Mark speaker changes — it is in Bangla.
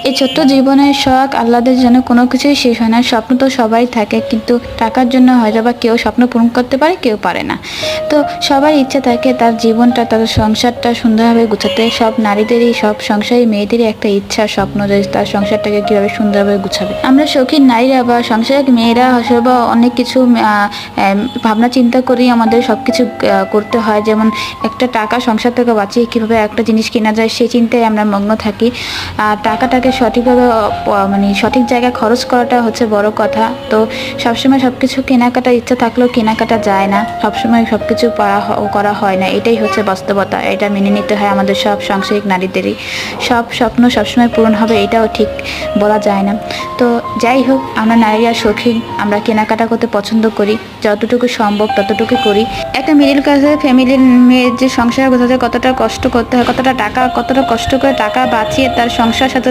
Speaker 1: এই ছোট্ট জীবনের শখ আহ্লাদের জন্য কোনো কিছুই শেষ হয় না। স্বপ্ন তো সবাই থাকে, কিন্তু টাকার জন্য হয়তো বা কেউ স্বপ্ন পূরণ করতে পারে, কেউ পারে না। তো সবার ইচ্ছা থাকে তার জীবনটা, তার সংসারটা সুন্দরভাবে গুছাতে। সব নারীদেরই, সব সংসারী মেয়েদেরই একটা ইচ্ছা, স্বপ্ন যে তার সংসারটাকে কীভাবে সুন্দরভাবে গুছাবে। আমরা শৌখিন নারীরা বা সংসারিক মেয়েরা আসলে বা অনেক কিছু ভাবনা চিন্তা করেই আমাদের সব কিছু করতে হয়। যেমন একটা টাকা সংসার থেকে বাঁচিয়ে কীভাবে একটা জিনিস কেনা যায়, সেই চিন্তায় আমরা মগ্ন থাকি। আর টাকাটাকে সঠিকভাবে মানে সঠিক জায়গায় খরচ করাটা হচ্ছে বড় কথা। তো সবসময় সব কিছু কেনাকাটার ইচ্ছা থাকলেও কেনাকাটা যায় না, সবসময় সব কিছু করা হয় না। এটাই হচ্ছে বাস্তবতা, এটা মেনে নিতে হয় আমাদের সব সাংসারিক নারীদেরই। সব স্বপ্ন সবসময় পূরণ হবে এটাও ঠিক বলা যায় না। তো যাই হোক, আমরা নারীরা শৌখিন, আমরা কেনাকাটা করতে পছন্দ করি, যতটুকু সম্ভব ততটুকু করি। একটা মিডিল ক্লাসের ফ্যামিলির মেয়ের যে সংসার গোছাতে কতটা কষ্ট করতে হয়, কতটা কষ্ট করে টাকা বাঁচিয়ে তার সংসার সাথে